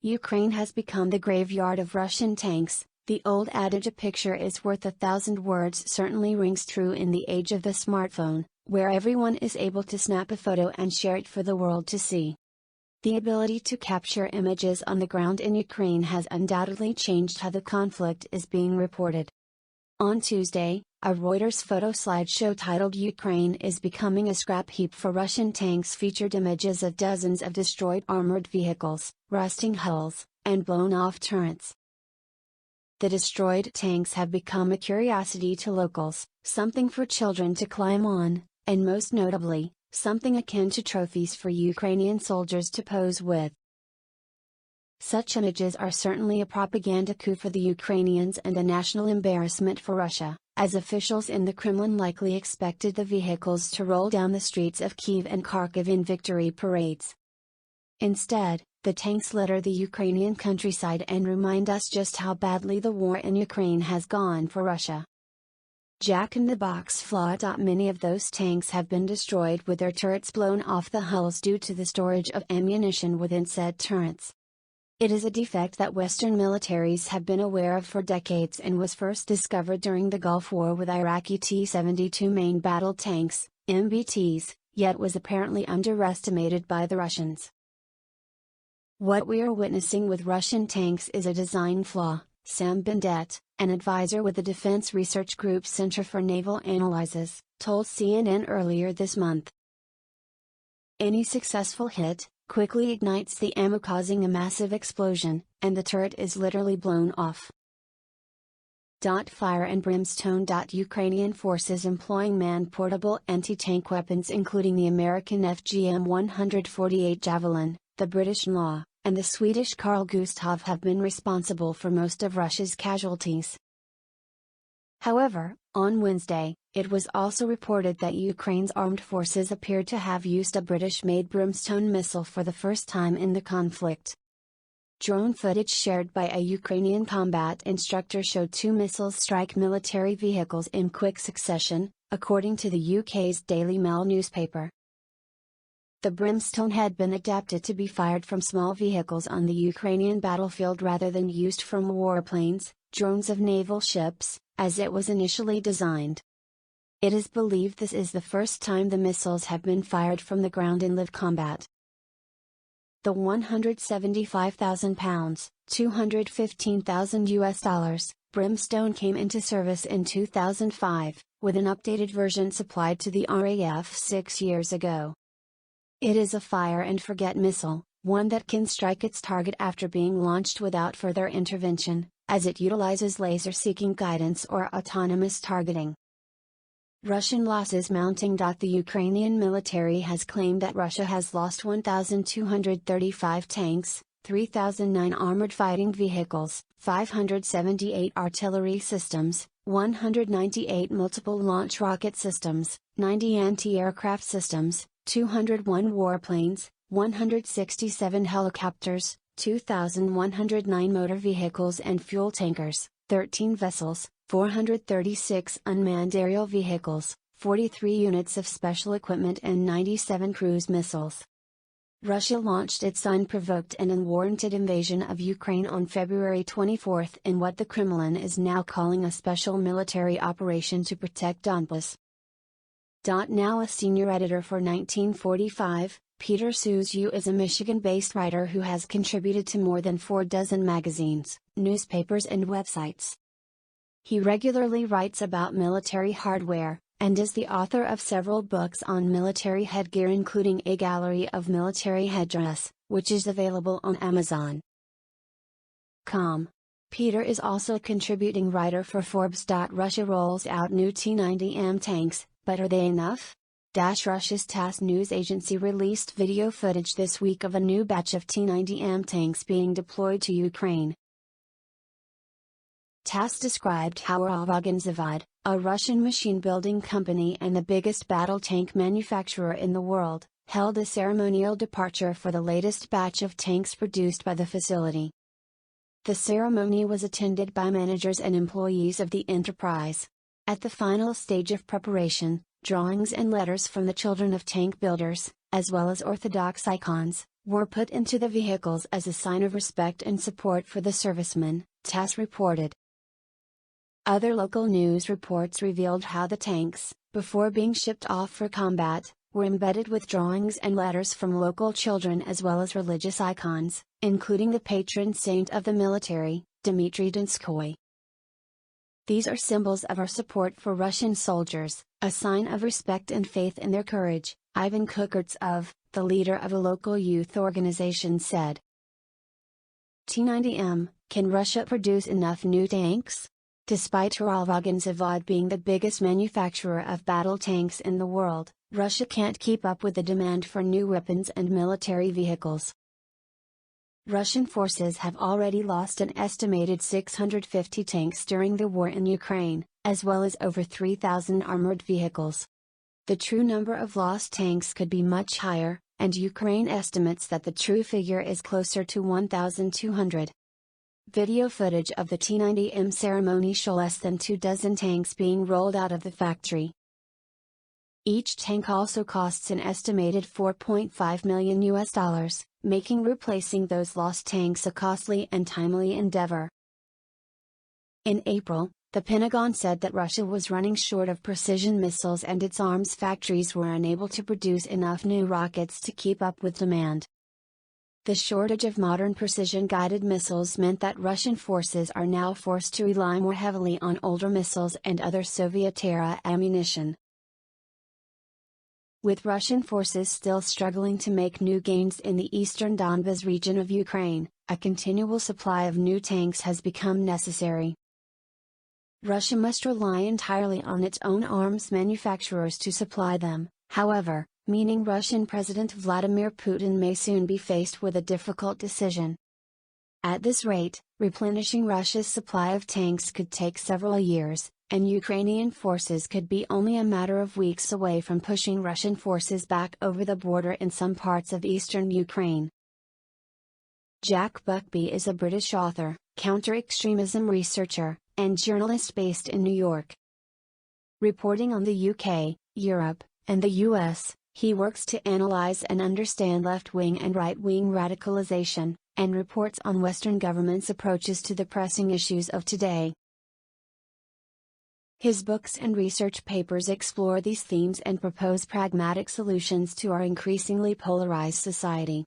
Ukraine has become the graveyard of Russian tanks. The old adage "a picture is worth 1,000 words" certainly rings true in the age of the smartphone, where everyone is able to snap a photo and share it for the world to see. The ability to capture images on the ground in Ukraine has undoubtedly changed how the conflict is being reported. On Tuesday, a Reuters photo slideshow titled "Ukraine is becoming a scrap heap for Russian tanks" featured images of dozens of destroyed armored vehicles, rusting hulls, and blown-off turrets. The destroyed tanks have become a curiosity to locals, something for children to climb on, and most notably, something akin to trophies for Ukrainian soldiers to pose with. Such images are certainly a propaganda coup for the Ukrainians and a national embarrassment for Russia, as officials in the Kremlin likely expected the vehicles to roll down the streets of Kyiv and Kharkiv in victory parades. Instead, the tanks litter the Ukrainian countryside and remind us just how badly the war in Ukraine has gone for Russia. Jack-in-the-box flaw. Many of those tanks have been destroyed with their turrets blown off the hulls due to the storage of ammunition within said turrets. It is a defect that Western militaries have been aware of for decades and was first discovered during the Gulf War with Iraqi T-72 main battle tanks, MBTs, yet was apparently underestimated by the Russians. What we are witnessing with Russian tanks is a design flaw, Sam Bendet, an advisor with the Defense Research Group's Center for Naval Analysis, told CNN earlier this month. Any successful hit quickly ignites the ammo, causing a massive explosion, and the turret is literally blown off. Fire and brimstone. Ukrainian forces employing man-portable anti-tank weapons including the American FGM-148 Javelin, the British Law, and the Swedish Carl Gustaf have been responsible for most of Russia's casualties. However, on Wednesday, it was also reported that Ukraine's armed forces appeared to have used a British-made Brimstone missile for the first time in the conflict. Drone footage shared by a Ukrainian combat instructor showed two missiles strike military vehicles in quick succession, according to the UK's Daily Mail newspaper. The Brimstone had been adapted to be fired from small vehicles on the Ukrainian battlefield rather than used from warplanes, drones of naval ships, as it was initially designed. It is believed this is the first time the missiles have been fired from the ground in live combat. The 175,000 pounds, $215,000 Brimstone came into service in 2005, with an updated version supplied to the RAF 6 years ago. It is a fire-and-forget missile, one that can strike its target after being launched without further intervention, as it utilizes laser-seeking guidance or autonomous targeting. Russian losses mounting. The Ukrainian military has claimed that Russia has lost 1,235 tanks, 3,009 armored fighting vehicles, 578 artillery systems, 198 multiple launch rocket systems, 90 anti-aircraft systems, 201 warplanes, 167 helicopters, 2,109 motor vehicles and fuel tankers, 13 vessels, 436 unmanned aerial vehicles, 43 units of special equipment and 97 cruise missiles. Russia launched its unprovoked and unwarranted invasion of Ukraine on February 24 in what the Kremlin is now calling a special military operation to protect Donbas. Now a senior editor for 1945, Peter Suzu is a Michigan-based writer who has contributed to more than 4 dozen magazines, newspapers and websites. He regularly writes about military hardware, and is the author of several books on military headgear including A Gallery of Military Headdress, which is available on Amazon. Peter is also a contributing writer for Forbes. Russia rolls out new T-90M tanks, but are they enough? Russia's TASS news agency released video footage this week of a new batch of T-90M tanks being deployed to Ukraine. TASS described how Uralvagonzavod, a Russian machine-building company and the biggest battle tank manufacturer in the world, held a ceremonial departure for the latest batch of tanks produced by the facility. The ceremony was attended by managers and employees of the enterprise. At the final stage of preparation, drawings and letters from the children of tank builders, as well as Orthodox icons, were put into the vehicles as a sign of respect and support for the servicemen, TASS reported. Other local news reports revealed how the tanks, before being shipped off for combat, were embedded with drawings and letters from local children as well as religious icons, including the patron saint of the military, Dmitry Donskoy. These are symbols of our support for Russian soldiers, a sign of respect and faith in their courage, Ivan Kukurtsev, the leader of a local youth organization said. T-90M, can Russia produce enough new tanks? Despite Uralvagonzavod being the biggest manufacturer of battle tanks in the world, Russia can't keep up with the demand for new weapons and military vehicles. Russian forces have already lost an estimated 650 tanks during the war in Ukraine, as well as over 3,000 armored vehicles. The true number of lost tanks could be much higher, and Ukraine estimates that the true figure is closer to 1,200. Video footage of the T-90M ceremony show less than 24 tanks being rolled out of the factory. Each tank also costs an estimated $4.5 million, making replacing those lost tanks a costly and timely endeavor. In April, the Pentagon said that Russia was running short of precision missiles and its arms factories were unable to produce enough new rockets to keep up with demand. The shortage of modern precision-guided missiles meant that Russian forces are now forced to rely more heavily on older missiles and other Soviet-era ammunition. With Russian forces still struggling to make new gains in the eastern Donbas region of Ukraine, a continual supply of new tanks has become necessary. Russia must rely entirely on its own arms manufacturers to supply them, however, meaning Russian President Vladimir Putin may soon be faced with a difficult decision. At this rate, replenishing Russia's supply of tanks could take several years, and Ukrainian forces could be only a matter of weeks away from pushing Russian forces back over the border in some parts of eastern Ukraine. Jack Buckby is a British author, counter-extremism researcher, and journalist based in New York. Reporting on the UK, Europe, and the US, he works to analyze and understand left-wing and right-wing radicalization, and reports on Western governments' approaches to the pressing issues of today. His books and research papers explore these themes and propose pragmatic solutions to our increasingly polarized society.